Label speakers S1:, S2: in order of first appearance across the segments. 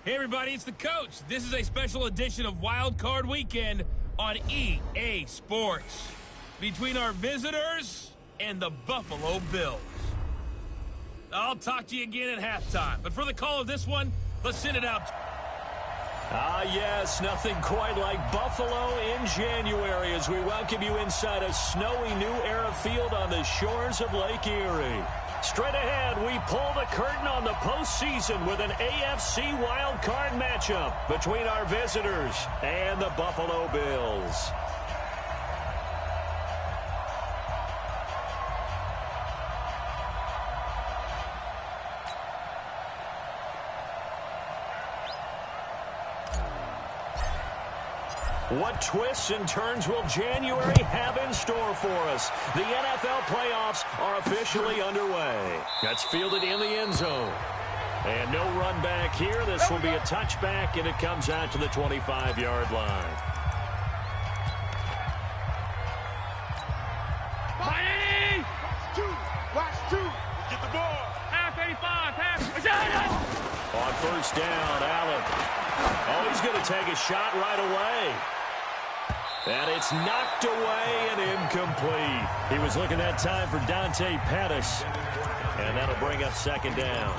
S1: Hey everybody, it's the coach. This is a special edition of Wild Card Weekend on EA Sports. Between our visitors and the Buffalo Bills. I'll talk to you again at halftime. But for the call of this one, let's send it out.
S2: Yes, nothing quite like Buffalo in January as we welcome you inside a snowy New Era field on the shores of Lake Erie. Straight ahead, we pull the curtain on the postseason with an AFC wildcard matchup between our visitors and the Buffalo Bills. What twists and turns will January have in store for us? The NFL playoffs are officially underway. That's fielded in the end zone. And no run back here. This will be a touchback, and it comes out to the 25-yard line.
S3: Watch two. Get the ball. Half 85.
S2: On first down, Allen. Oh, he's going to take a shot right away. And it's knocked away and incomplete. He was looking that time for Dante Pettis. And that'll bring up second down.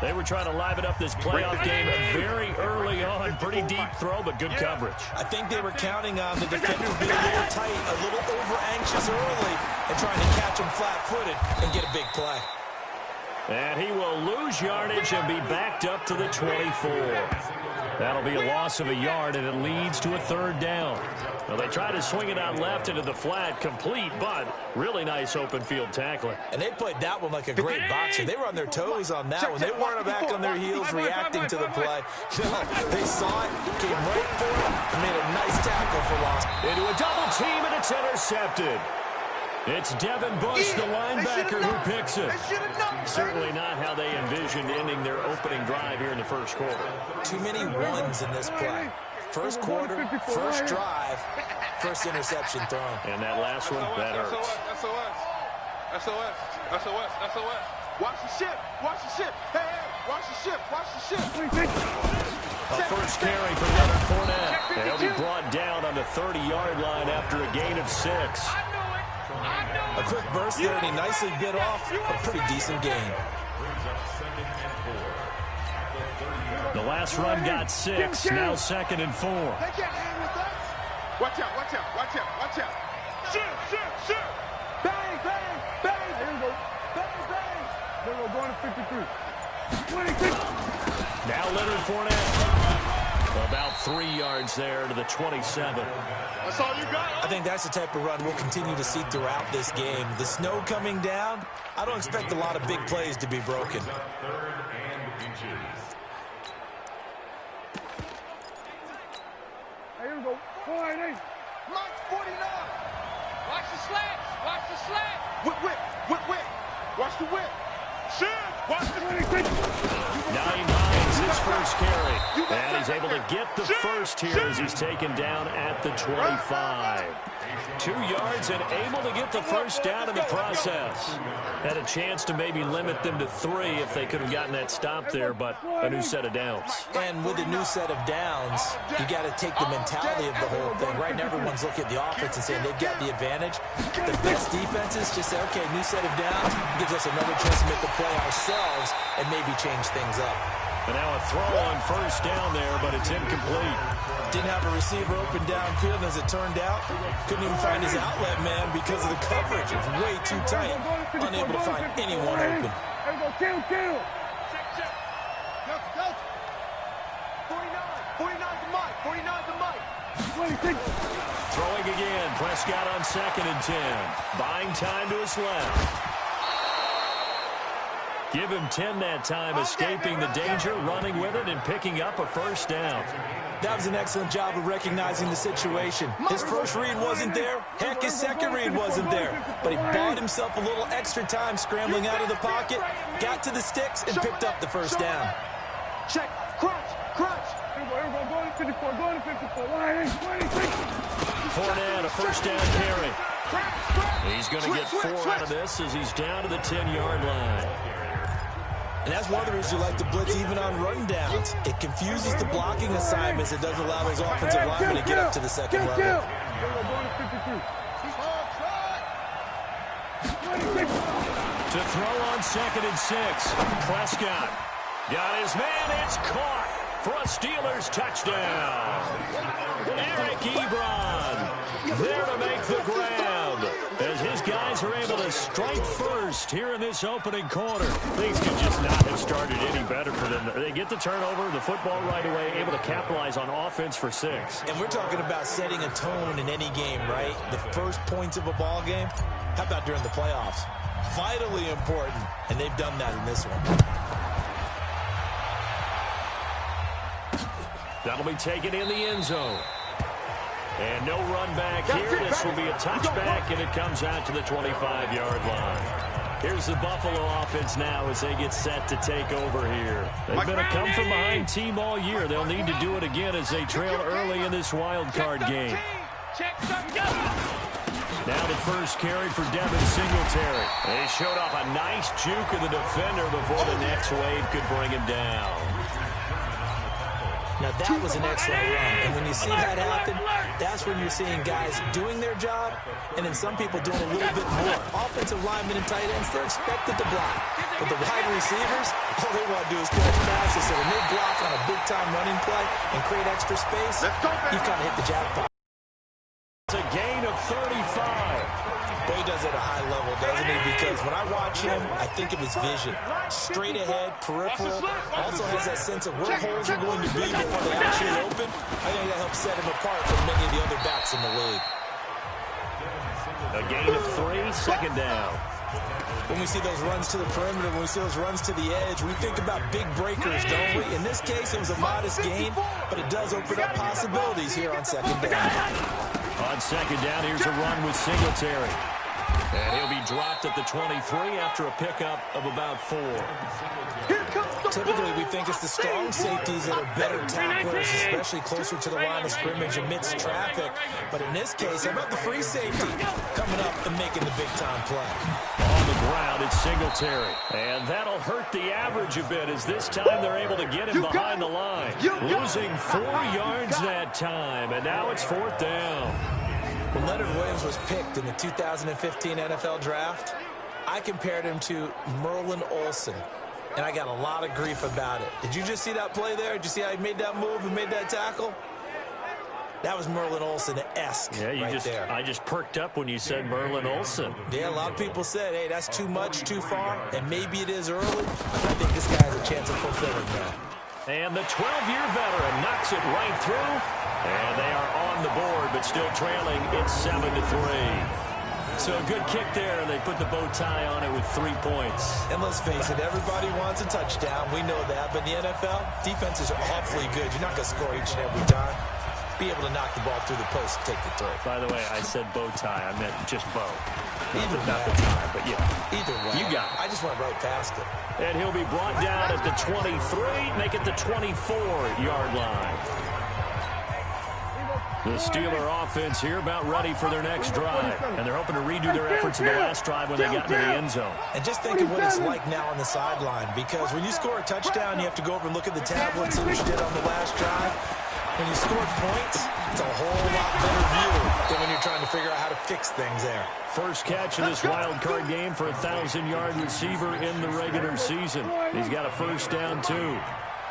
S2: They were trying to liven up this playoff game very early on. Pretty deep throw, but good coverage.
S4: I think they were counting on the defenders being a little tight, a little over-anxious early, and trying to catch him flat-footed and get a big play.
S2: And he will lose yardage and be backed up to the 24. That'll be a loss of a yard, and it leads to a third down. Well, they try to swing it out left into the flat, complete, but really nice open field tackling.
S4: And they played that one like a great boxer. They were on their toes on that one. They weren't back on their heels reacting to the play. No, they saw it, came right for it, and made a nice tackle for loss.
S2: Into a double team, and it's intercepted. It's Devin Bush, the linebacker, who picks it. Certainly not how they envisioned ending their opening drive here in the first quarter.
S4: Too many ones in this play. First quarter, first drive, first interception thrown.
S2: And that last one, that hurts.
S3: SOS. Watch the ship. Hey, watch the ship.
S2: A first carry for Leonard Fournette. And he'll be brought down on the 30-yard line after a gain of 6.
S4: A quick burst there, and he nicely bit off a pretty decent gain.
S2: The last run got 6, now 2nd and 4.
S3: They can't hang with us. Watch out. Shoot. Bang. There we go. Bang. There we go, going to 53. 26.
S2: Now Leonard Fournette. About 3 yards there to the 27.
S3: That's all you got.
S4: I think that's the type of run we'll continue to see throughout this game. The snow coming down, I don't expect a lot of big plays to be broken.
S3: Here we go. 4-8. Mike 49. Watch the slant. Whip. Watch the whip. Shoot. Watch the 26.
S2: 9 his first carry. And he's able to get the first here as he's taken down at the 25. 2 yards and able to get the first down in the process. Had a chance to maybe limit them to 3 if they could have gotten that stop there, but a new set of downs.
S4: And with a new set of downs, you got to take the mentality of the whole thing. Right now, everyone's looking at the offense and saying they've got the advantage. The best defenses just say, okay, new set of downs gives us another chance to make a play ourselves and maybe change things up.
S2: And now a throw on first down there, but it's incomplete.
S4: Didn't have a receiver open downfield, as it turned out. Couldn't even find his outlet man because of the coverage. It's way too tight. Unable to find anyone open.
S3: There we go. Kill. Check. Go. 49 to Mike. 26.
S2: Throwing again. Prescott on 2nd and 10. Buying time to his left. Give him 10 that time, escaping the danger, running with it, and picking up a first down.
S4: That was an excellent job of recognizing the situation. His first read wasn't there. Heck, his second read wasn't there. But he bought himself a little extra time scrambling out of the pocket, got to the sticks, and picked up the first down.
S3: Check. Crunch. Here we go. Going to 54. 26.
S2: Fournette, a first down carry. He's going to get 4 out of this as he's down to the 10-yard line.
S4: And that's one of the reasons you like to blitz even on run downs. It confuses the blocking assignments. It doesn't allow those offensive linemen to get up to the second level.
S2: To throw on 2nd and 6. Prescott got his man. It's caught for a Steelers touchdown. Eric Ebron there to make the ground as his guys are able to strike first here in this opening quarter. Things could just not have started any better for them. They get the turnover, the football right away, able to capitalize on offense for 6.
S4: And we're talking about setting a tone in any game, right? The first points of a ball game. How about during the playoffs? Vitally important, and they've done that in this one.
S2: That'll be taken in the end zone. And no run back here. This will be a touchback, and it comes out to the 25-yard line. Here's the Buffalo offense now as they get set to take over here. They've been a come-from-behind team all year. They'll need to do it again as they trail early in this wild card game. Now the first carry for Devin Singletary. They showed off a nice juke of the defender before the next wave could bring him down.
S4: Now that was an excellent run, and when you see that happen, that's when you're seeing guys doing their job, and then some people doing a little bit more. Offensive linemen and tight ends, they're expected to block. But the wide receivers, all they want to do is catch passes. So when they block on a big-time running play and create extra space, you've kind of hit the jackpot.
S2: It's a gain of 35.
S4: Boy, he does it at a high level, doesn't he? Because when I watch him, I think of his vision. Straight ahead, peripheral. Also has that sense of where holes are going to be before they actually open. I think that helps set him apart from many of the other backs in the league.
S2: A gain of 3, 2nd down.
S4: When we see those runs to the perimeter, when we see those runs to the edge, we think about big breakers, don't we? In this case, it was a modest gain, but it does open up possibilities here on 2nd down.
S2: On 2nd down, here's a run with Singletary. And he'll be dropped at the 23 after a pickup of about 4.
S4: Typically, we think it's the strong safeties that are better tacklers, especially closer to the line of scrimmage amidst traffic. But in this case, how about the free safety coming up and making the big-time play?
S2: On the ground, it's Singletary. And that'll hurt the average a bit as this time they're able to get him behind the line. Losing 4 yards that time, and now it's 4th down.
S4: When Leonard Williams was picked in the 2015 NFL Draft, I compared him to Merlin Olsen, and I got a lot of grief about it. Did you just see that play there? Did you see how he made that move and made that tackle? That was Merlin Olsen-esque there.
S2: I just perked up when you said Merlin Olsen.
S4: Yeah, a lot of people said, hey, that's too much, too far, and maybe it is early. I think this guy has a chance of fulfilling that.
S2: And the 12-year veteran knocks it right through. And they are on the board, but still trailing. It's 7-3. So a good kick there, and they put the bow tie on it with 3 points.
S4: And let's face it, everybody wants a touchdown. We know that. But in the NFL, defenses are awfully good. You're not going to score each and every time. Be able to knock the ball through the post and take the throw.
S2: By the way, I said bow tie. I meant just bow.
S4: Either
S2: not the tie, but yeah.
S4: Either way.
S2: You got it.
S4: I just went right past it.
S2: And he'll be brought down at the 23, make it the 24-yard line. The Steeler offense here about ready for their next drive. And they're hoping to redo their efforts in the last drive when they got into the end zone.
S4: And just think of what it's like now on the sideline. Because when you score a touchdown, you have to go over and look at the tablet and see what you did on the last drive. When you score points, it's a whole lot better view than when you're trying to figure out how to fix things there.
S2: First catch of this wild card game for a 1,000-yard receiver in the regular season. He's got a first down, too.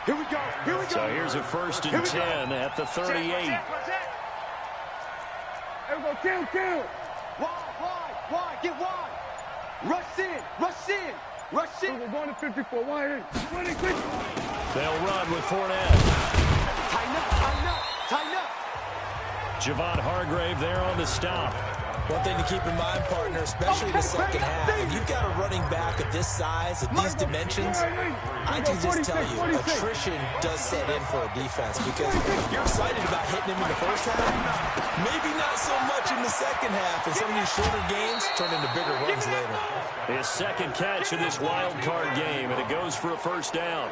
S3: Here we go. Here we go.
S2: So here's a 1st and 10 at the 38.
S3: Here we go. Kill. Wide. Get wide. Rush in. We're going to 54. Wide in.
S2: They'll run with Fournette.
S3: Tighten up.
S2: Javon Hargrave there on the stop.
S4: One thing to keep in mind, partner, especially in the second half, if you've got a running back of this size, of these dimensions, I can just tell you, attrition does set in for a defense because you're excited about hitting him in the first half, maybe not so much in the second half, and some of these shorter gains turn into bigger runs later.
S2: His second catch of this wild card game, and it goes for a first down.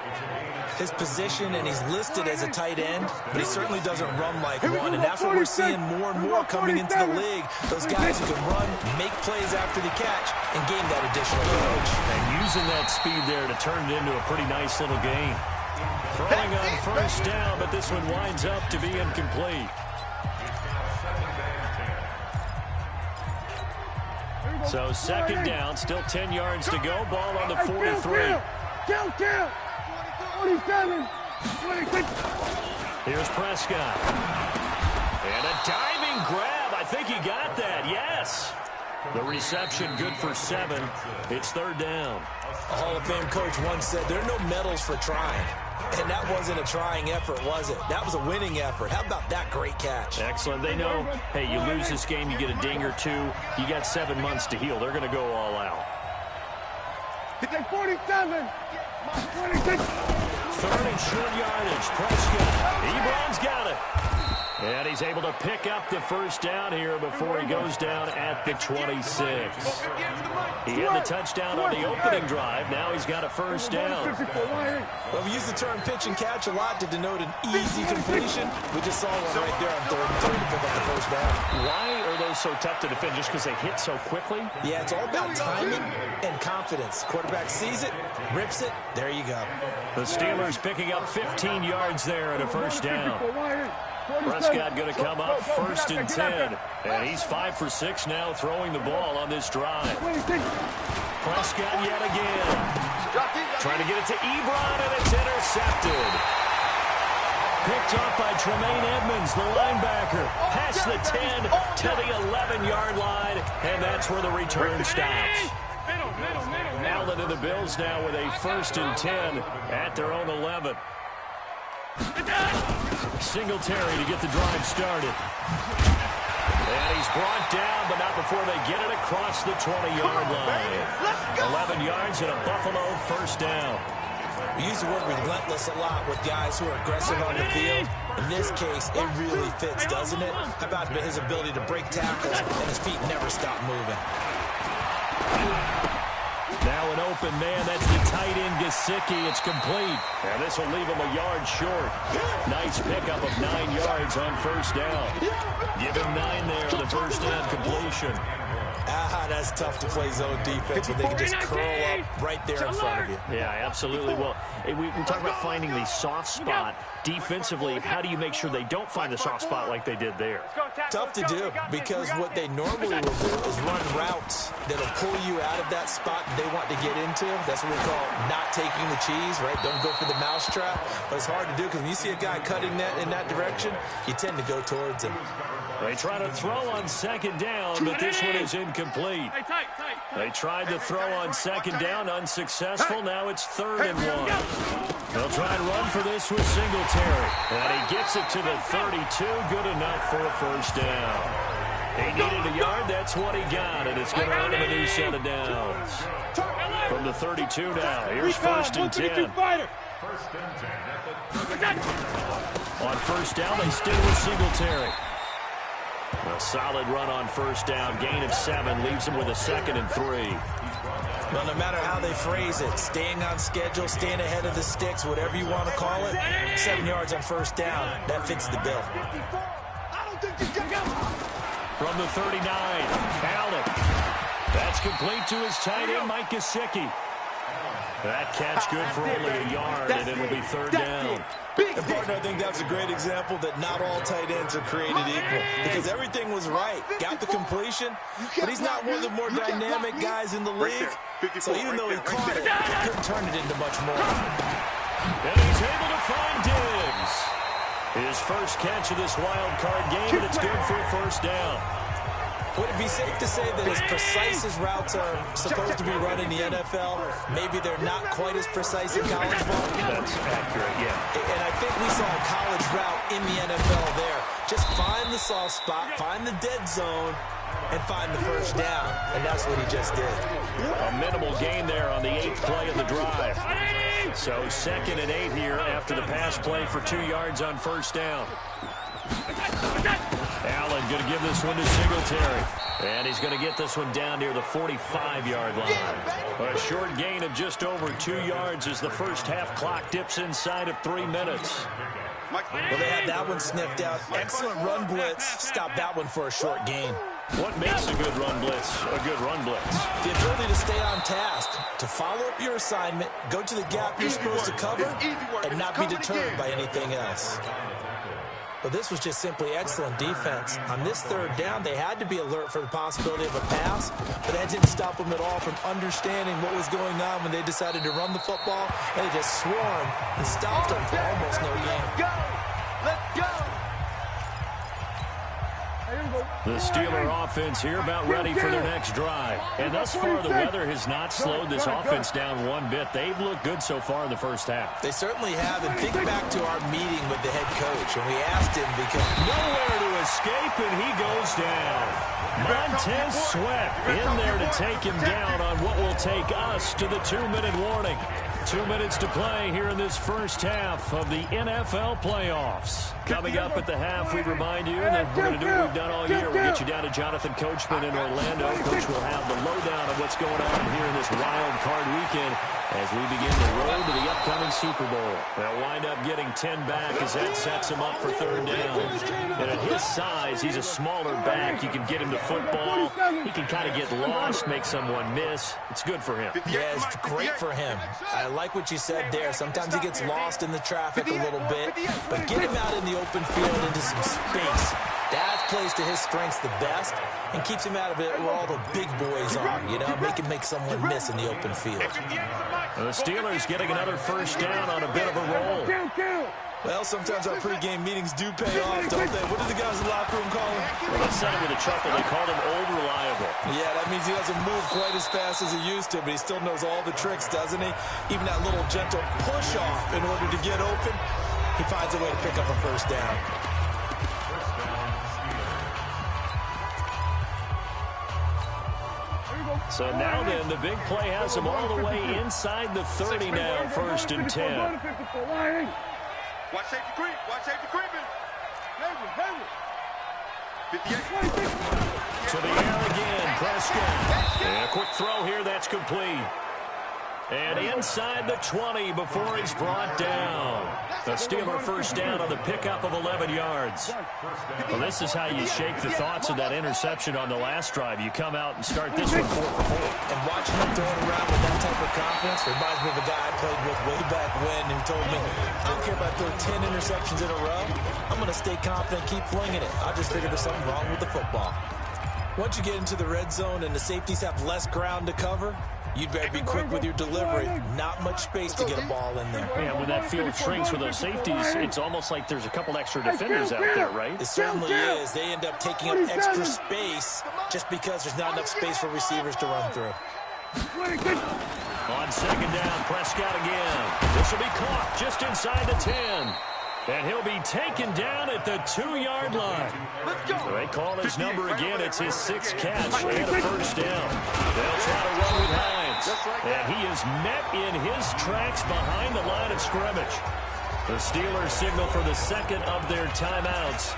S4: His position, and he's listed as a tight end, but he certainly doesn't run like one, and that's what we're seeing more and more coming into the league. Those guys guys who can run, make plays after the catch, and gain that additional yardage.
S2: And using that speed there to turn it into a pretty nice little gain. Throwing on first down, but this one winds up to be incomplete. So second down, still 10 yards to go. Ball on the 43.
S3: Count. 27. 26.
S2: Here's Prescott. And a diving grab. I think he got that. Yes. The reception good for 7. It's third down.
S4: A Hall of Fame coach once said there are no medals for trying. And that wasn't a trying effort, was it? That was a winning effort. How about that great catch?
S2: Excellent. They know, hey, you lose this game, you get a ding or two. You got 7 months to heal. They're going to go all out.
S3: It's at 47. 26.
S2: Third and short yardage. Prescott. Ebron's got it. And he's able to pick up the first down here before he goes down at the 26. He had the touchdown on the opening drive. Now he's got a first down.
S4: Well, we use the term pitch and catch a lot to denote an easy completion. We just saw one right there on 3rd and 3 to pick up the first down.
S2: Why are those so tough to defend? Just because they hit so quickly?
S4: Yeah, it's all about timing and confidence. Quarterback sees it, rips it, there you go.
S2: The Steelers picking up 15 yards there and a first down. Prescott going to come up 1st and 10. And he's 5 for 6 now throwing the ball on this drive. Prescott yet again. Trying to get it to Ebron, and it's intercepted. Picked up by Tremaine Edmonds, the linebacker. Past the 10 to the 11-yard line, and that's where the return stops. Allen and the Bills now with a 1st and 10 at their own 11. Singletary to get the drive started. And he's brought down, but not before they get it across the 20-yard line. 11 yards and a Buffalo first down.
S4: We use the word relentless a lot with guys who are aggressive on the field. In this case, it really fits, doesn't it? How about his ability to break tackles and his feet never stop moving?
S2: Now an open man, that's the tight end Gesicki. It's complete. And this will leave him a yard short. Nice pickup of 9 yards on first down. Give him 9 there on the first down completion.
S4: That's tough to play zone defense when they can just curl up right there in front of you.
S2: Yeah, absolutely. Well, we talk about finding the soft spot. Defensively, how do you make sure they don't find the soft spot like they did there?
S4: Tough to do, because what they normally will do is run routes that'll pull you out of that spot they want to get into. That's what we call not taking the cheese, right? Don't go for the mousetrap. But it's hard to do, because when you see a guy cutting that in that direction, you tend to go towards him.
S2: They try to throw on second down, but this one is incomplete. They tried to throw on second down, unsuccessful. Now it's 3rd and 1. They'll try and run for this with Singletary. And he gets it to the 32. Good enough for a first down. He needed a yard. That's what he got, and it's going to earn him a new set of downs. From the 32 now, here's 1st and 10. On first down, they stick with Singletary. A solid run on first down. Gain of 7 leaves him with a 2nd and 3.
S4: Well, no matter how they phrase it, staying on schedule, staying ahead of the sticks, whatever you want to call it, 7 yards on first down, that fits the bill.
S2: From the 39, Allen. That's complete to his tight end, Mike Gesicki. That catch good for only a yard, and it'll be 3rd down.
S4: And partner, I think that's a great example that not all tight ends are created equal, because everything was right. Got the completion, but he's not one of the more dynamic guys in the league. So even though he caught it, he couldn't turn it into much more.
S2: And he's able to find Diggs. His first catch of this wild card game, and it's good for a first down.
S4: Would it be safe to say that as precise as routes are supposed to be run in the NFL, maybe they're not quite as precise in college ball?
S2: That's accurate, yeah.
S4: And I think we saw a college route in the NFL there. Just find the soft spot, find the dead zone, and find the first down. And that's what he just did.
S2: A minimal gain there on the 8th play of the drive. So 2nd and 8 here after the pass play for 2 yards on first down. Allen going to give this one to Singletary. And he's going to get this one down near the 45-yard line. A short gain of just over 2 yards as the first half clock dips inside of 3 minutes.
S4: Well, they had that one sniffed out. Excellent run blitz. Stop that one for a short gain.
S2: What makes a good run blitz a good run blitz?
S4: The ability to stay on task, to follow up your assignment, go to the gap you're supposed to cover, and not be deterred by anything else. But this was just simply excellent defense. On this third down, they had to be alert for the possibility of a pass, but that didn't stop them at all from understanding what was going on when they decided to run the football, and they just swarmed and stopped them for almost no gain.
S3: Let's go!
S2: The Steeler offense here about ready for their next drive. And thus far, the weather has not slowed this offense down one bit. They've looked good so far in the first half.
S4: They certainly have. And think back to our meeting with the head coach, and we asked him because
S2: nowhere to escape, and he goes down. Montez Sweat in there to take him down on what will take us to the 2-minute warning. 2 minutes to play here in this first half of the NFL playoffs. Coming up at the half, we remind you that we're going to do what we've done all year. We'll get you down to Jonathan Coachman in Orlando. Coach will have the lowdown of what's going on here in this wild card weekend as we begin the road to the upcoming Super Bowl. They'll wind up getting 10 back as that sets him up for third down. And at his size, he's a smaller back. You can get him to football. He can kind of get lost, make someone miss. It's good for him.
S4: Yeah, it's great for him. I like what you said there. Sometimes he gets lost in the traffic a little bit, but get him out in the open field into some space. That plays to his strengths the best and keeps him out of it where all the big boys are, you know, make someone miss in the open field.
S2: The Steelers getting another first down on a bit of a roll.
S4: Well, sometimes our pregame meetings do pay off, don't they? What did the guys in the locker room call him?
S2: Well, they said it with a chuckle. They called him old reliable.
S4: Yeah, that means he doesn't move quite as fast as he used to, but he still knows all the tricks, doesn't he? Even that little gentle push-off in order to get open, he finds a way to pick up a first down.
S2: So now then, the big play has him all the way inside the 30 now, 1st and 10.
S3: Watch safety creep. Watch safety creeping.
S2: To the air again, Prescott. And a quick throw here, that's complete. And inside the 20 before he's brought down. The Steeler first down on the pickup of 11 yards. Well, this is how you shake the thoughts of that interception on the last drive. You come out and start this one 4 for 4.
S4: And watching him throw it around with that type of confidence reminds me of a guy I played with way back when who told me, I don't care if I throw 10 interceptions in a row. I'm going to stay confident, keep flinging it. I just figured there's something wrong with the football. Once you get into the red zone and the safeties have less ground to cover, you'd better be quick with your delivery. Not much space to get a ball in there.
S2: Yeah, when that field shrinks with those safeties, it's almost like there's a couple extra defenders out there, right?
S4: It certainly is. They end up taking up extra space just because there's not enough space for receivers to run through.
S2: On second down, Prescott again. This will be caught just inside the 10. And he'll be taken down at the 2-yard line. So they call his number again. It's his 6th catch and a first down. They'll try to run with Hines. And he is met in his tracks behind the line of scrimmage. The Steelers signal for the second of their timeouts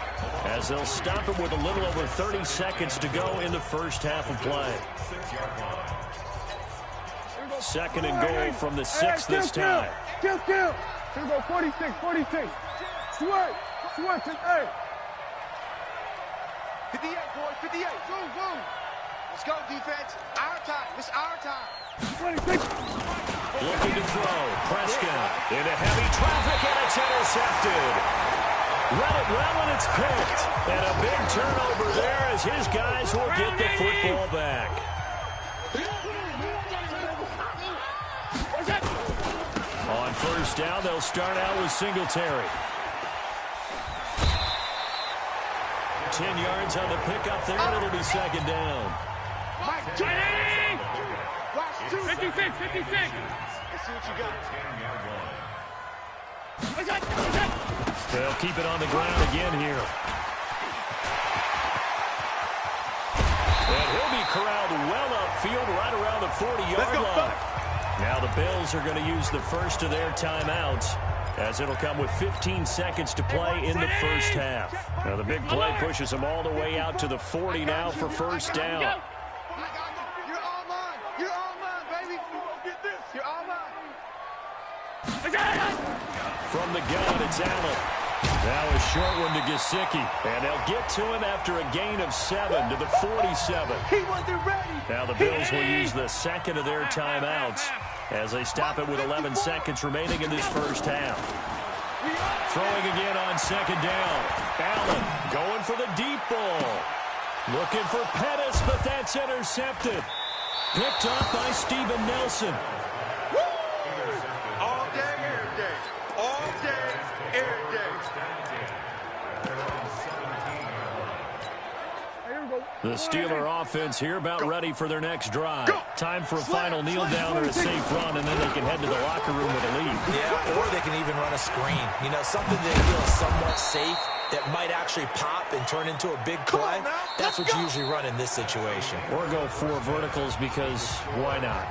S2: as they'll stop it with a little over 30 seconds to go in the first half of play. Second and goal from the 6 this time.
S3: Kill. Here we go, 46. Sweat, hey. 58, boys, 58. Zoom. Let's go, defense. Our time. It's our time. 26.
S2: Looking to throw. Prescott into heavy traffic, and it's intercepted. Read it well, and it's picked. And a big turnover there as his guys will get the football back. On first down, they'll start out with Singletary. 10 yards on the pickup there, and it'll be second down.
S3: 56. Let's see what you got.
S2: They'll keep it on the ground again here. And he'll be corralled well upfield right around the 40-yard line. Now the Bills are going to use the first of their timeouts as it'll come with 15 seconds to play in the first half. Now the big play pushes them all the way out to the 40 now for first down.
S3: You're all mine, baby. Get this. You're all mine.
S2: From the gun, it's Allen. That was short one to Gesicki. And they'll get to him after a gain of 7 to the 47.
S3: He wasn't ready.
S2: Now the Bills will use the second of their timeouts as they stop it with 11 seconds remaining in this first half. Throwing again on second down. Allen going for the deep ball. Looking for Pettis, but that's intercepted. Picked up by Steven Nelson.
S3: All day, every day. All day, every day.
S2: The Steeler offense here about ready for their next drive. Time for a final kneel down or a safe run, and then they can head to the locker room with a lead.
S4: Yeah, or they can even run a screen. You know, something they feel is somewhat safe that might actually pop and turn into a big play. That's what you usually run in this situation.
S2: Or go 4 verticals because why not?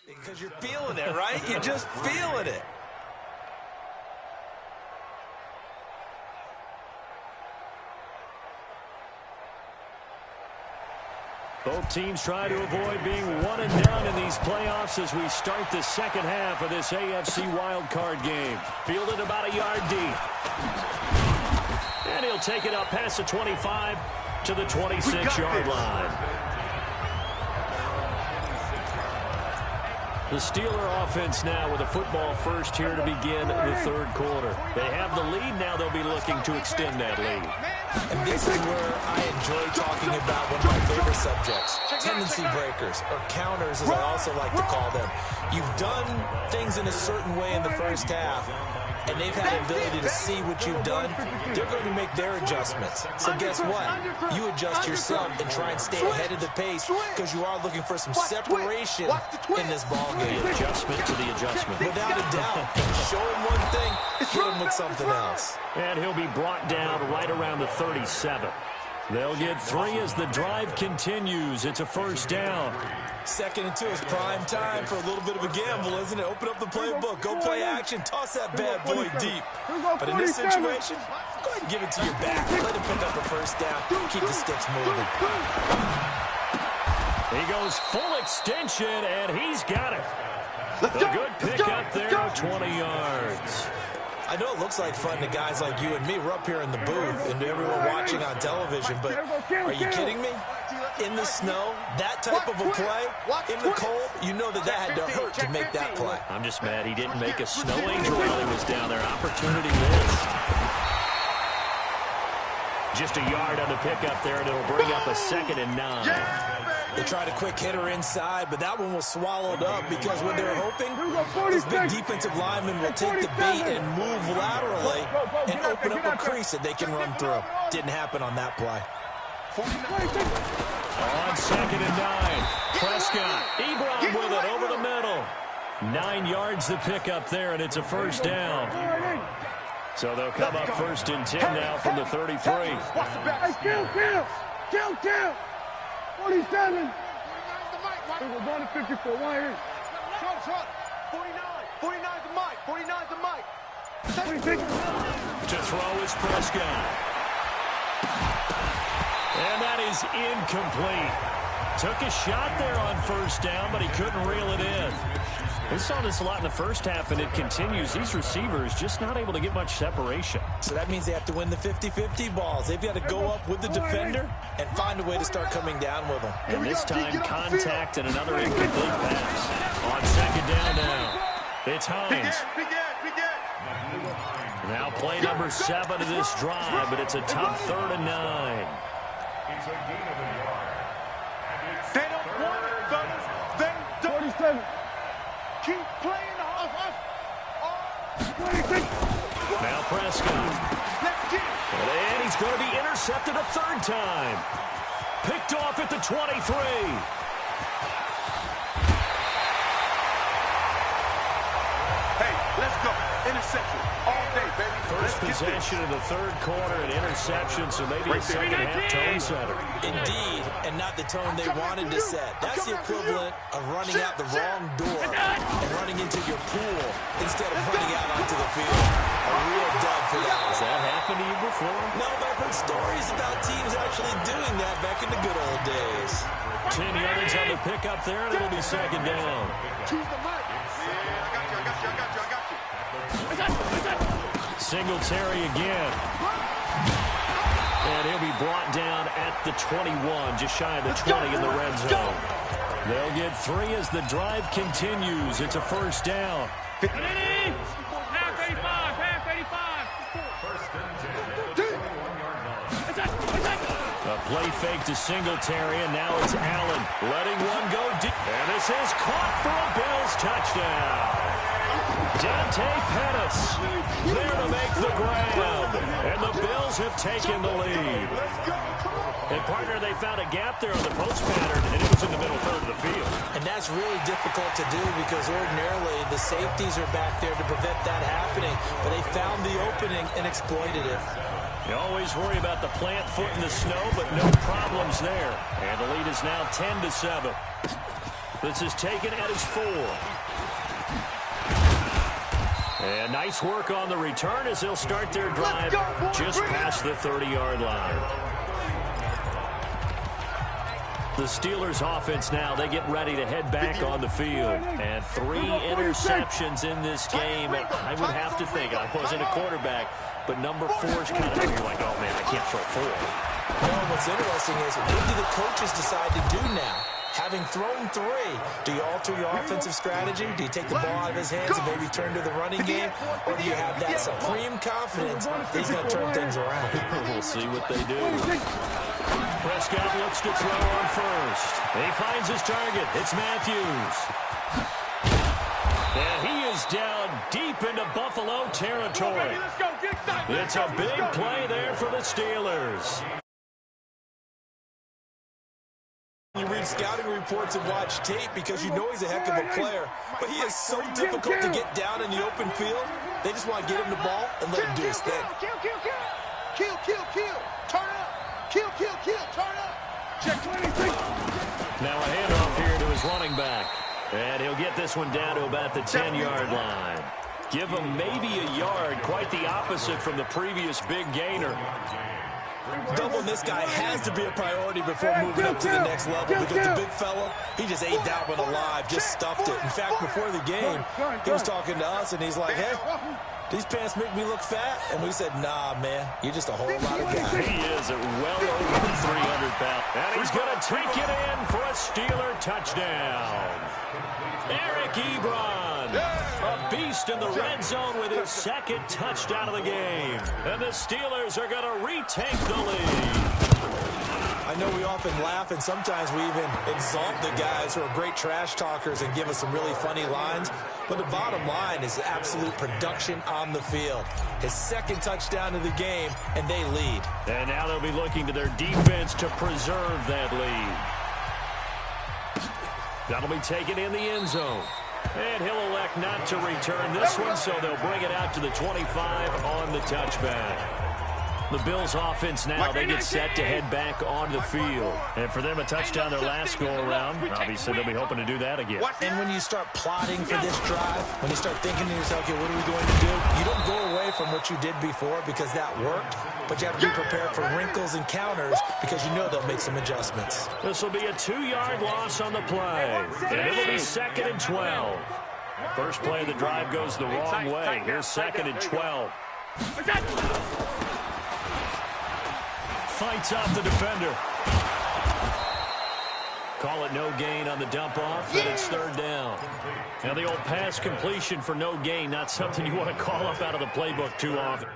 S4: Because you're feeling it, right? You're just feeling it.
S2: Both teams try to avoid being one and done in these playoffs as we start the second half of this AFC wildcard game. Fielded about a yard deep. And he'll take it up past the 25 to the 26-yard line. The Steeler offense now with a football first here to begin the third quarter. They have the lead. Now they'll be looking to extend that lead.
S4: And this is where I enjoy talking about one of my favorite subjects, tendency breakers, or counters as I also like to call them. You've done things in a certain way in the first half, and they've had the ability to see what you've done. They're going to make their adjustments. So guess what? You adjust yourself and try and stay ahead of the pace because you are looking for some separation in this ball game.
S2: The adjustment to the adjustment.
S4: Without a doubt. Show him one thing, hit him with something else.
S2: And he'll be brought down right around the 37. They'll get 3 as the drive continues. It's a first down.
S4: 2nd and 2 is prime time for a little bit of a gamble, isn't it? Open up the playbook, go play action, toss that bad boy deep. But in this situation, go ahead and give it to your back. Let him pick up the first down, keep the sticks moving.
S2: He goes full extension, and he's got it. A good pickup there, 20 yards.
S4: I know it looks like fun to guys like you and me. We're up here in the booth and everyone watching on television, but are you kidding me? In the snow, that type of a play, in the cold, you know that had to hurt to make that play.
S2: I'm just mad he didn't make a snow angel while he was down there. Opportunity missed. Just a yard on the pickup there, and it'll bring up a 2nd and 9.
S4: They tried a quick hitter inside, but that one was swallowed up because what they're hoping, those big defensive linemen will take the bait and move laterally and open up a crease that they can run through. Didn't happen on that play.
S2: On 2nd and 9, Prescott. Ebron with it over the middle. 9 yards to pick up there, and it's a first down. So they'll come up 1st and 10 now from the 33.
S3: Kill. 47. We're going to 54. Why here? Trump. 49. 49's the mic. 49's the mic.
S2: To throw is Prescott. And that is incomplete. Took a shot there on first down, but he couldn't reel it in. We saw this a lot in the first half, and it continues. These receivers just not able to get much separation.
S4: So that means they have to win the 50-50 balls. They've got to go up with the defender and find a way to start coming down with them.
S2: And this time, contact and another incomplete pass. On 2nd down now, it's Hines. Now play number 7 of this drive, but it's a tough 3rd and 9.
S3: They don't want it, fellas. They don't. 47. Keep playing
S2: Now Prescott. And he's going to be intercepted a 3rd time. Picked off at the 23.
S3: Hey, let's go. Interception all day, baby.
S2: First possession of the 3rd quarter, an interception, so maybe a second-half tone setter.
S4: Indeed, and not the tone they wanted to set. That's the equivalent of running out the wrong door and running into your pool instead of running out onto the field. A real dub for that.
S2: Has that happened to you before?
S4: No, but I've heard stories about teams actually doing that back in the good old days.
S2: 10 yards on the pickup there, and it'll be 2nd down.
S3: Choose the mic. I got you.
S2: Singletary again. And he'll be brought down at the 21, just shy of the 20 in the red zone. They'll get 3 as the drive continues. It's a first down.
S1: Half 85.
S2: A play fake to Singletary, and now it's Allen letting one go deep. And this is caught for a Bills touchdown. Dante Pettis there to make the grab. And the Bills have taken the lead. And, partner, they found a gap there on the post pattern, and it was in the middle third of the field.
S4: And that's really difficult to do because ordinarily the safeties are back there to prevent that happening. But they found the opening and exploited it.
S2: You always worry about the plant foot in the snow, but no problems there. And the lead is now 10-7. This is taken at his 4. And nice work on the return as they'll start their drive just past the 30-yard line. The Steelers offense now, they get ready to head back on the field. And 3 interceptions in this game. And I would have to think, I wasn't a quarterback, but number 4 is kind of, you're like, oh, man, I can't throw 4.
S4: No, what's interesting is, what do the coaches decide to do now? Having thrown 3, do you alter your offensive strategy? Do you take the ball out of his hands and maybe turn to the running game? Or do you have that supreme confidence that he's going to turn things around?
S2: We'll see what they do. Prescott looks to throw on first. He finds his target. It's Matthews. And he is down deep into Buffalo territory. It's a big play there for the Steelers.
S4: You read scouting reports and watch tape because you know he's a heck of a player, but he is so difficult to get down in the open field. They just want to get him the ball and let him do his thing.
S3: Kill, turn up. Kill, turn up. Check 26.
S2: Now a handoff here to his running back. And he'll get this one down to about the 10-yard line. Give him maybe a yard, quite the opposite from the previous big gainer.
S4: Doubling this guy has to be a priority before moving up to the next level because the big fella, he just ate that one alive, just stuffed it. In fact, before the game, he was talking to us, and he's like, hey, these pants make me look fat. And we said, nah, man, you're just a whole lot of guy.
S2: He is at well over 300 pounds. And he's going to take it in for a Steeler touchdown. Eric Ebron, a beast in the red zone with his 2nd touchdown of the game. And the Steelers are going to retake the lead.
S4: I know we often laugh, and sometimes we even exalt the guys who are great trash talkers and give us some really funny lines. But the bottom line is absolute production on the field. His 2nd touchdown of the game, and they lead.
S2: And now they'll be looking to their defense to preserve that lead. That'll be taken in the end zone. And he'll elect not to return this one, so they'll bring it out to the 25 on the touchback. The Bills offense now, they get set to head back on the field. And for them, a touchdown their last go-around. Obviously, they'll be hoping to do that again.
S4: And when you start plotting for this drive, when you start thinking to yourself, okay, what are we going to do? You don't go away from what you did before because that worked, but you have to be prepared for wrinkles and counters because you know they'll make some adjustments.
S2: This will be a 2-yard loss on the play. And it'll be 2nd and 12. First play of the drive goes the wrong way. Here's 2nd and 12. Fights off the defender. Call it no gain on the dump off, and it's 3rd down. Now the old pass completion for no gain, not something you want to call up out of the playbook too often.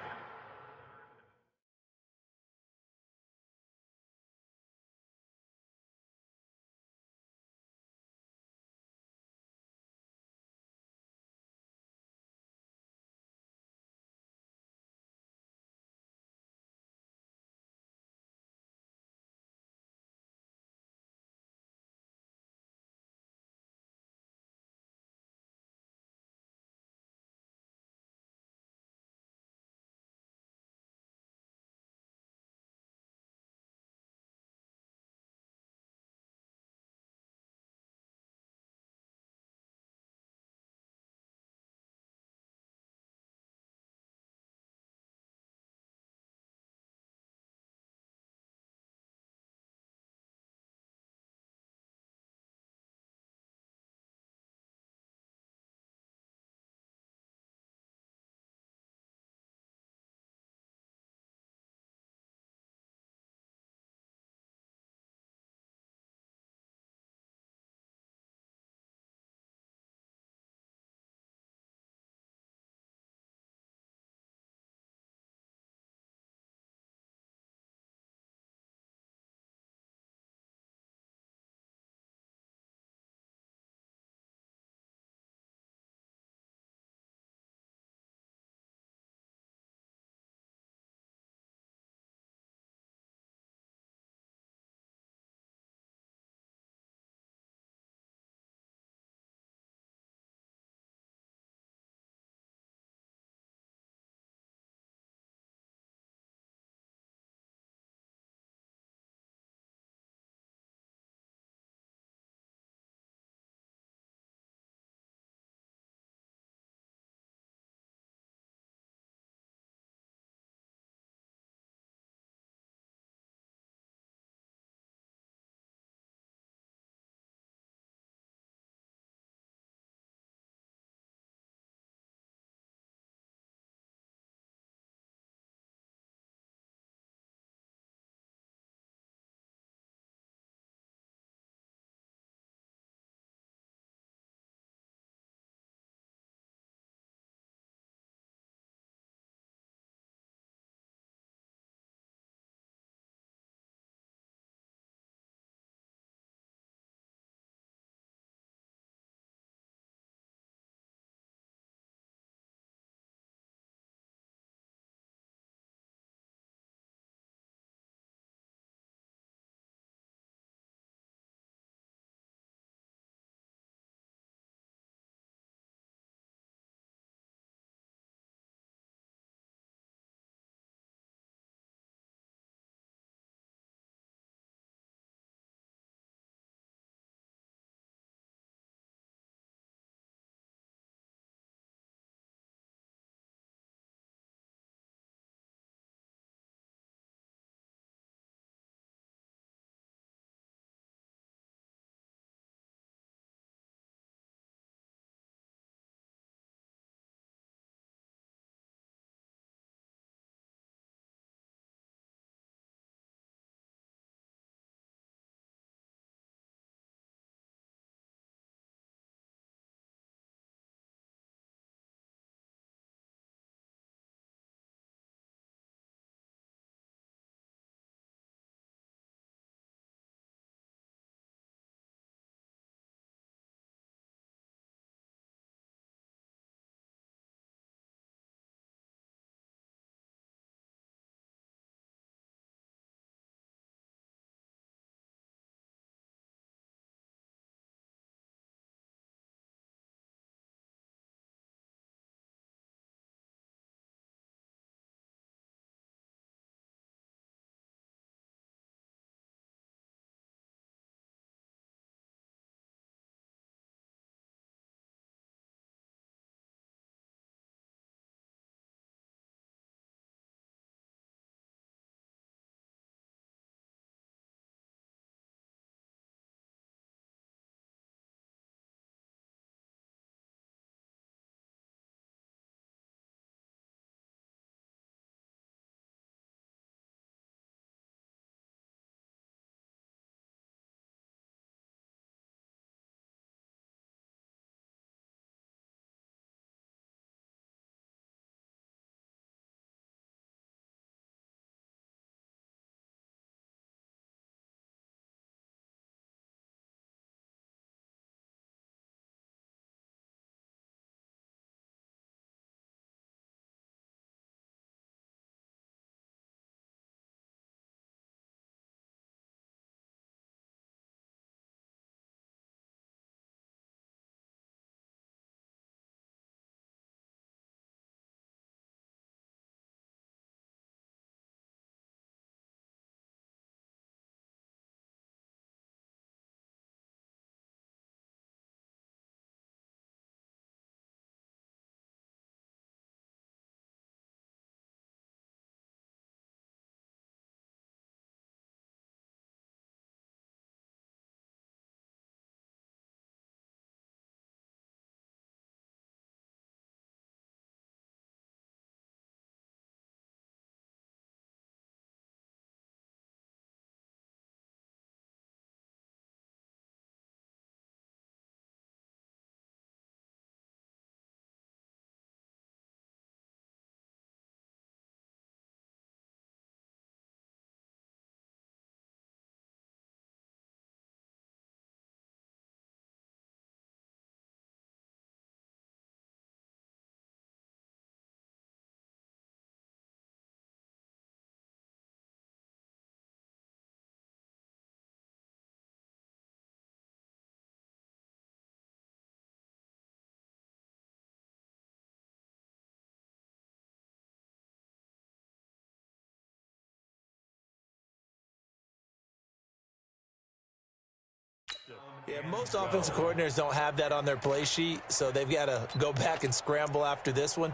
S4: Yeah, most offensive coordinators don't have that on their play sheet, so they've got to go back and scramble after this one.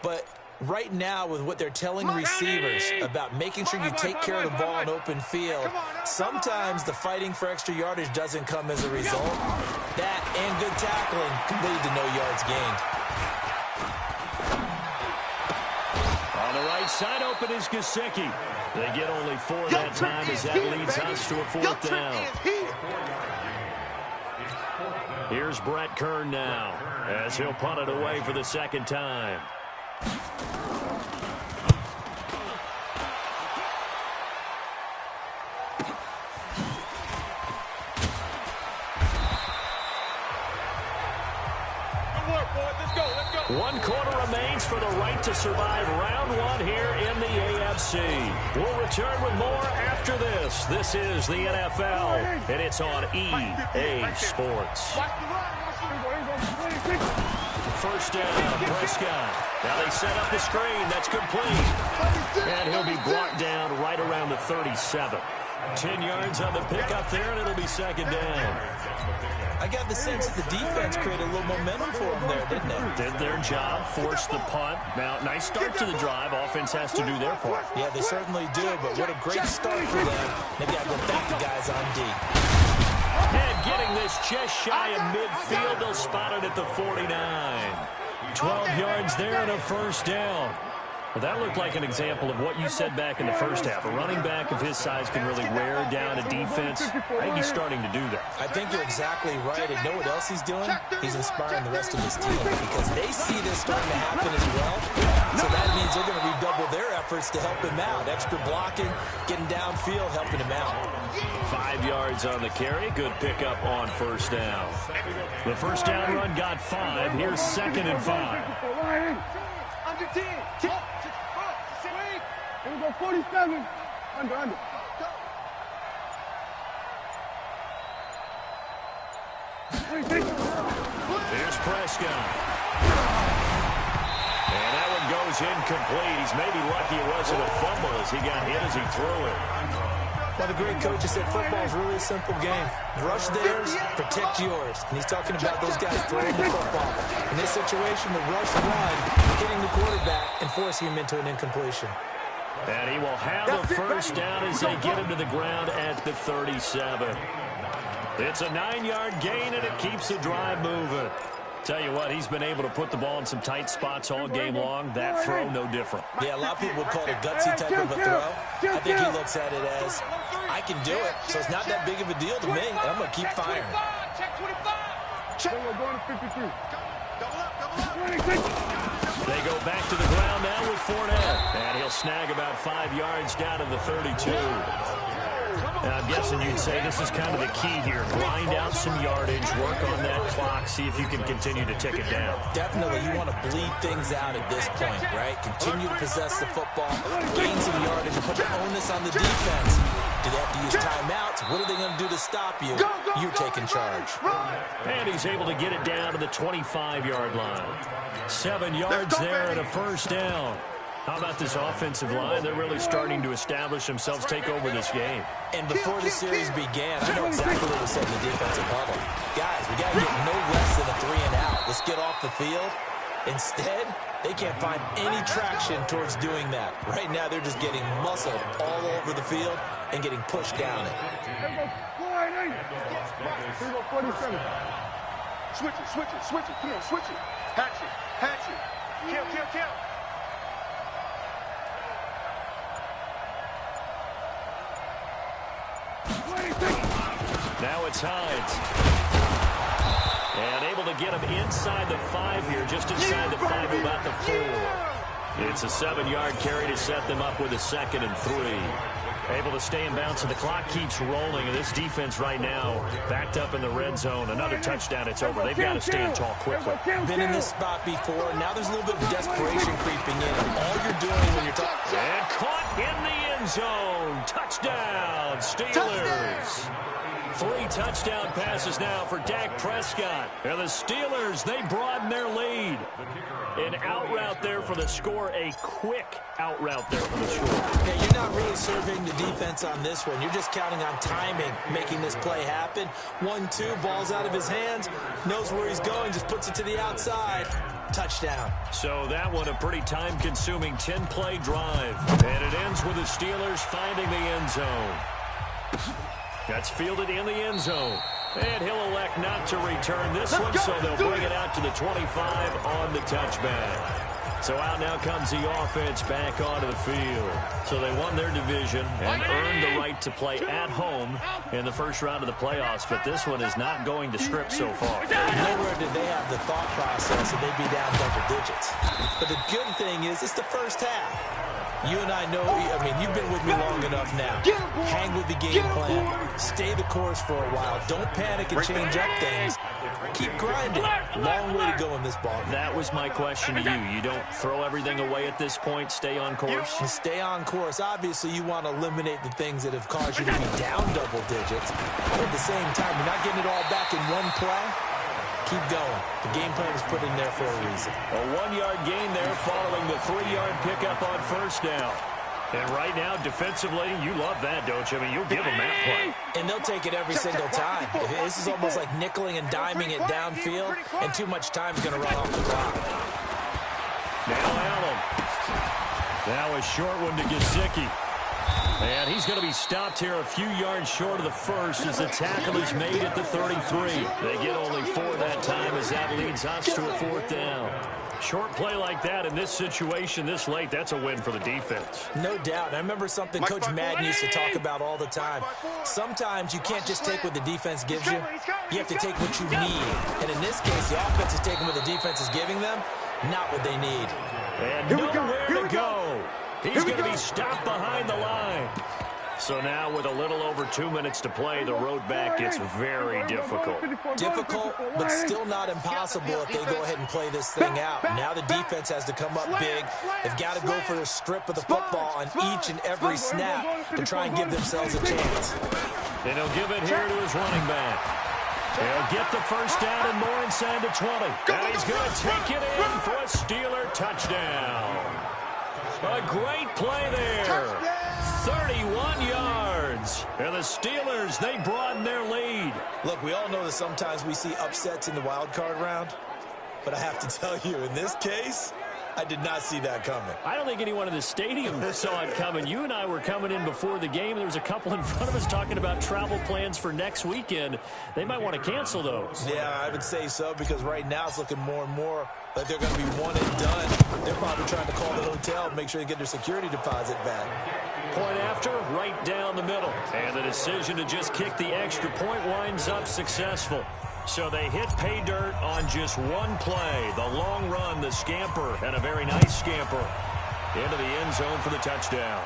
S4: But right now, with what they're telling receivers about making sure you take care of the ball in open field, sometimes the fighting for extra yardage doesn't come as a result. That and good tackling can lead to no yards gained.
S2: On the right side, open is Gesicki. They get only 4 that time as that leads us to a 4th down. Here's Brett Kern now as he'll punt it away for the 2nd time. One quarter remains for the right to survive round 1 here in the AFC. We'll return with more after this. This is the NFL, and it's on EA Sports. First down, Prescott. Now they set up the screen. That's complete. And he'll be brought down right around the 37. 10 yards on the pickup there, and it'll be 2nd down.
S4: I got the sense that the defense created a little momentum for them there, didn't they?
S2: Did their job, forced the punt. Now, nice start to the drive. Offense has to do their part.
S4: Yeah, they certainly do, but what a great start for them. They've got to go thank the guys on D.
S2: And getting this just shy of midfield, they'll spot it at the 49. 12 yards there and a 1st down. Well, that looked like an example of what you said back in the first half. A running back of his size can really wear down a defense. I think he's starting to do that.
S4: I think you're exactly right. And know what else he's doing? He's inspiring the rest of his team because they see this starting to happen as well. So that means they're going to redouble their efforts to help him out. Extra blocking, getting downfield, helping him out.
S2: 5 yards on the carry. Good pickup on 1st down. The 1st down run got 5. Here's 2nd and 5.
S3: Under 10. Here we go, 47. Under.
S2: Here's Prescott. And that one goes incomplete. He's maybe lucky it wasn't a fumble as he got hit as he threw it.
S4: Now, the great coach has said football is really a simple game. Rush theirs, protect yours. And he's talking about those guys throwing the football. In this situation, the rush run, hitting the quarterback and forcing him into an incompletion.
S2: And he will have the 1st down as they get him to the ground at the 37. It's a 9-yard gain, and it keeps the drive moving. Tell you what, he's been able to put the ball in some tight spots all game long. That throw, no different.
S4: Yeah, a lot of people would call it a gutsy type of a throw. I think he looks at it as, I can do it, so it's not that big of a deal to me, and I'm going to keep firing.
S3: Check 25. Check. We're going to 53. Double up.
S2: They go back to the ground now with Fournette. And he'll snag about 5 yards down to the 32. Now, I'm guessing you'd say this is kind of the key here. Grind out some yardage, work on that clock, see if you can continue to tick it down.
S4: Definitely. You want to bleed things out at this point, right? Continue to possess the football, gain some yardage, and put the onus on the defense. Do they have to use timeouts? What are they going to do to stop you? You're taking charge.
S2: And he's able to get it down to the 25-yard line. 7 yards there and a 1st down. How about this offensive line? They're really starting to establish themselves, take over this game.
S4: And before the series began, I know exactly what was said in the defensive huddle. Guys, we got to get no less than a 3 and out. Let's get off the field. Instead, they can't find any traction towards doing that. Right now, they're just getting muscled all over the field and getting pushed down it.
S3: Switch it. Come on, switch it. Hatch it. Kill.
S2: Now it's Hines. And able to get him inside the 5 here, just inside the 5, about the 4. It's a 7-yard carry to set them up with a 2nd and 3. Able to stay in bounds, and the clock keeps rolling. And this defense right now backed up in the red zone. Another touchdown, it's over. They've got to stand tall quickly.
S4: Been in this spot before. Now there's a little bit of desperation creeping in. All you're doing when you're talking...
S2: And caught in the end zone. Touchdown, Steelers. 3 touchdown passes now for Dak Prescott. And the Steelers, they broaden their lead. An out route there for the score, a quick out route there for the score.
S4: Yeah, you're not really surveying the defense on this one. You're just counting on timing, making this play happen. 1-2, ball's out of his hands, knows where he's going, just puts it to the outside. Touchdown.
S2: So that one a pretty time-consuming 10-play drive. And it ends with the Steelers finding the end zone. That's fielded in the end zone. And he'll elect not to return this one, so they'll bring it out to the 25 on the touchback. So out now comes the offense back onto the field. So they won their division and earned the right to play at home in the first round of the playoffs, but this one is not going to script so far.
S4: Nowhere did they have the thought process that they'd be down double digits. But the good thing is it's the first half. You and I know, I mean, you've been with me long enough now. Hang with the game plan. Stay the course for a while. Don't panic and change up things. Keep grinding. Long way to go in this ball.
S2: That was my question to you. You don't throw everything away at this point. Stay on course.
S4: And stay on course. Obviously, you want to eliminate the things that have caused you to be down double digits. But at the same time, you're not getting it all back in one play. Keep going. The game plan was put in there for a reason.
S2: A 1-yard gain there following the 3-yard pickup on first down. And right now, defensively, you love that, don't you? I mean, you'll give them that play.
S4: And they'll take it every single time. This is almost like nickeling and diming it downfield, and too much time is going to run off the clock.
S2: Now Allen. Now a short one to Gesicki. And he's going to be stopped here a few yards short of the first as the tackle is made at the 33. They get only 4 that time as that leads us to a 4th down. Short play like that in this situation this late, that's a win for the defense.
S4: No doubt. And I remember something Coach Madden used to talk about all the time. Sometimes you can't just take what the defense gives you. You have to take what you need. And in this case, the offense is taking what the defense is giving them, not what they need.
S2: And nowhere to go. He's going to be stopped behind the line. So now with a little over 2 minutes to play, the road back gets very difficult.
S4: Difficult, but still not impossible if they go ahead and play this thing out. Now the defense has to come up big. They've got to go for the strip of the football on each and every snap to try and give themselves a chance.
S2: And he'll give it here to his running back. He'll get the first down and more inside the 20. And he's going to take it in for a Steeler touchdown. A great play there. 31 yards. And the Steelers, they broaden their lead.
S4: Look, we all know that sometimes we see upsets in the wild card round. But I have to tell you, in this case, I did not see that coming.
S2: I don't think anyone in the stadium saw it coming. You and I were coming in before the game. There was a couple in front of us talking about travel plans for next weekend. They might want to cancel those.
S4: Yeah, I would say so, because right now it's looking more and more like they're going to be one and done. They're probably trying to call the hotel and make sure they get their security deposit back.
S2: Point after, right down the middle. And the decision to just kick the extra point winds up successful. So they hit pay dirt on just one play. The long run, the scamper, and a very nice scamper into the end zone for the touchdown.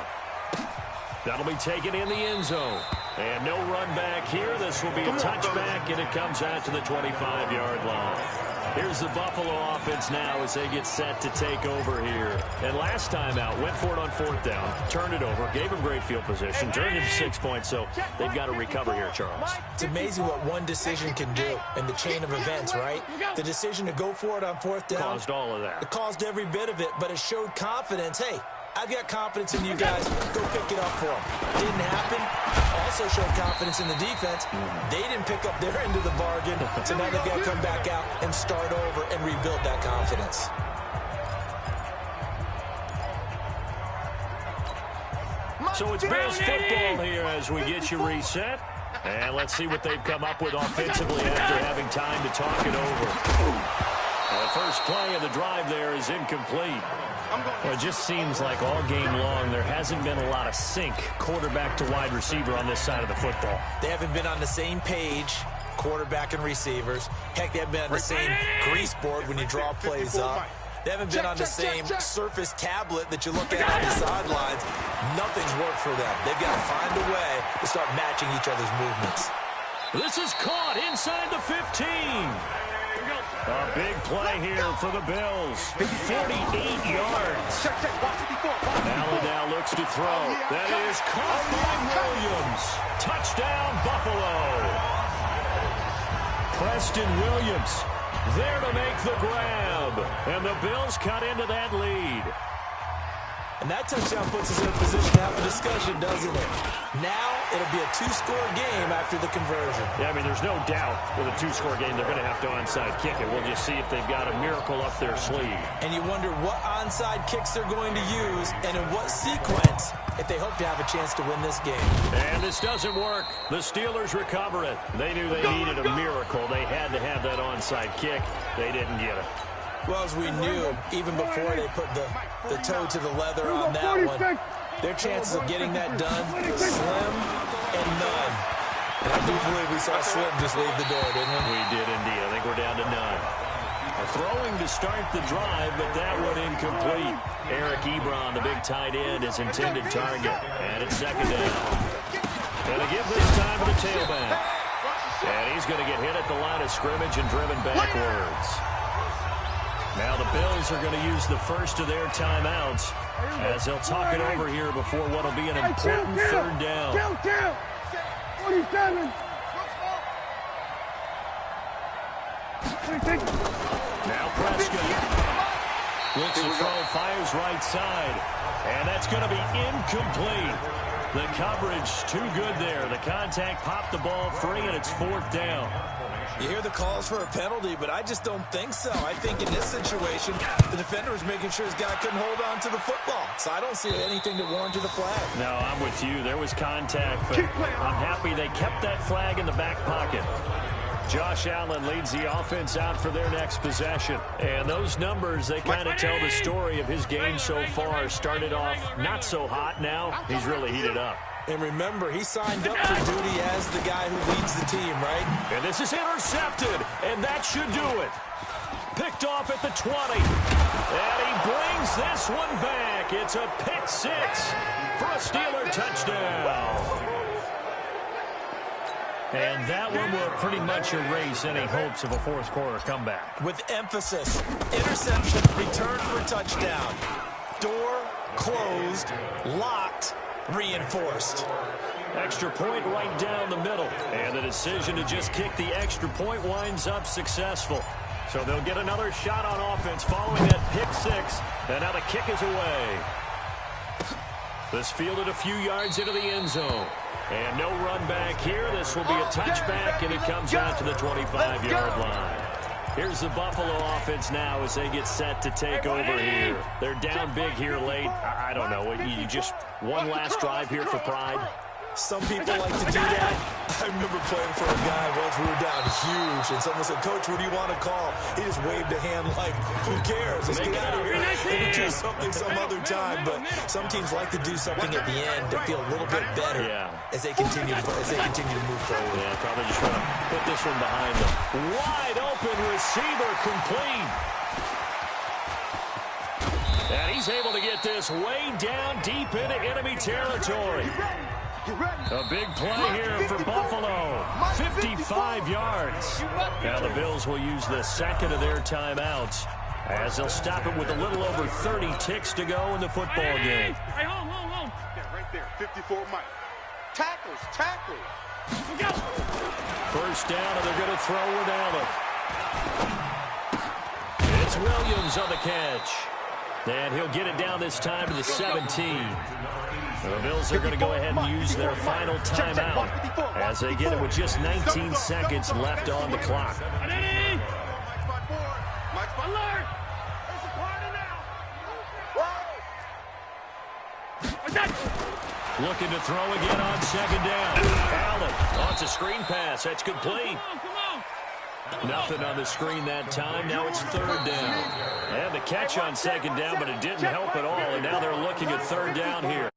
S2: That'll be taken in the end zone. And no run back here. This will be a touchback, and it comes out to the 25-yard line. Here's the Buffalo offense now as they get set to take over here. And last time out, went for it on 4th down, turned it over, gave them great field position, turned it to 6 points, so they've got to recover here, Charles.
S4: It's amazing what one decision can do in the chain of events, right? The decision to go for it on 4th down.
S2: Caused all of that.
S4: It caused every bit of it, but it showed confidence. Hey, I've got confidence in you guys. Go pick it up for them. Didn't happen. Also showed confidence in the defense. They didn't pick up their end of the bargain, so now they've got to come back out and start over and rebuild that confidence.
S2: So it's Bears football here as we get you reset. And let's see what they've come up with offensively after having time to talk it over. The first play of the drive there is incomplete.
S1: Well, it just seems like all game long there hasn't been a lot of sync quarterback to wide receiver on this side of the football.
S4: They haven't been on the same page, quarterback and receivers. Heck, they haven't been on the same grease board when you draw plays up. They haven't been on the same surface tablet that you look at on the sidelines. Nothing's worked for them. They've got to find a way to start matching each other's movements.
S2: This is caught inside the 15. A big play here for the Bills. 48 yards. Allen now looks to throw. That is caught by Williams. Touchdown, Buffalo. Preston Williams there to make the grab. And the Bills cut into that lead.
S4: And that touchdown puts us in a position to have a discussion, doesn't it? Now, it'll be a two-score game after the conversion.
S2: Yeah, I mean, there's no doubt with a two-score game, they're going to have to onside kick it. We'll just see if they've got a miracle up their sleeve.
S4: And you wonder what onside kicks they're going to use and in what sequence if they hope to have a chance to win this game.
S2: And this doesn't work. The Steelers recover it. They knew they needed a miracle. They had to have that onside kick. They didn't get it.
S4: Well, as we knew, even before they put the toe to the leather on that one, their chances of getting that done, slim and none. And I do believe we saw Slim just leave the door, didn't we?
S2: We did indeed. I think we're down to none. Throwing to start the drive, but that one incomplete. Eric Ebron, the big tight end, is intended target. And it's second down. And a give this time to the tailback. And he's going to get hit at the line of scrimmage and driven backwards. Now the Bills are going to use the first of their timeouts as they'll talk it over here before what will be an important third down.
S3: 47.
S2: Now Prescott looks to throw, fires right side, and that's going to be incomplete. The coverage too good there. The contact popped the ball free, and it's fourth down.
S4: You hear the calls for a penalty, but I just don't think so. I think in this situation, the defender was making sure his guy couldn't hold on to the football. So I don't see anything to warrant the flag.
S2: No, I'm with you. There was contact, but I'm happy they kept that flag in the back pocket. Josh Allen leads the offense out for their next possession. And those numbers, they kind of tell the story of his game so far. Started off not so hot. Now he's really heated up.
S4: And remember, he signed up for duty as the guy who leads the team, right?
S2: And this is intercepted, and that should do it. Picked off at the 20. And he brings this one back. It's a pick six for a Steeler touchdown. And that one will pretty much erase any hopes of a fourth quarter comeback.
S4: With emphasis, interception, return for touchdown. Door closed, locked, reinforced.
S2: Extra point right down the middle. And the decision to just kick the extra point winds up successful. So they'll get another shot on offense following that pick six. And now the kick is away. This fielded a few yards into the end zone. And no run back here. This will be a touchback, and it comes out to the 25-yard line. Here's the Buffalo offense now as they get set to take over here. They're down big here late. I don't know. You just one last drive here for pride.
S4: Some people like to do that. I remember playing for a guy once we were down huge, and someone said, "Coach, what do you want to call?" He just waved a hand like, "Who cares? Let's get out of here. Maybe do something some other time." But some teams like to do something at the end to feel a little bit better as they continue to move forward.
S2: Yeah, probably just want to put this one behind them. Wide open receiver complete. And he's able to get this way down deep into enemy territory. A big play here for Buffalo. 55 yards. Now the Bills will use the second of their timeouts as they'll stop it with a little over 30 ticks to go in the football game.
S3: Hey, hold. Yeah, right there. 54 Mike. Tackles.
S2: First down, and they're going to throw with Allen. It's Williams on the catch. And he'll get it down this time to the 17. The Bills are going to go ahead and use their final timeout as they get it with just 19 seconds left on the clock. Looking to throw again on second down. Allen, it's a screen pass. That's complete. Nothing on the screen that time. Now it's third down. And the catch on second down, but it didn't help at all. And now they're looking at third down here.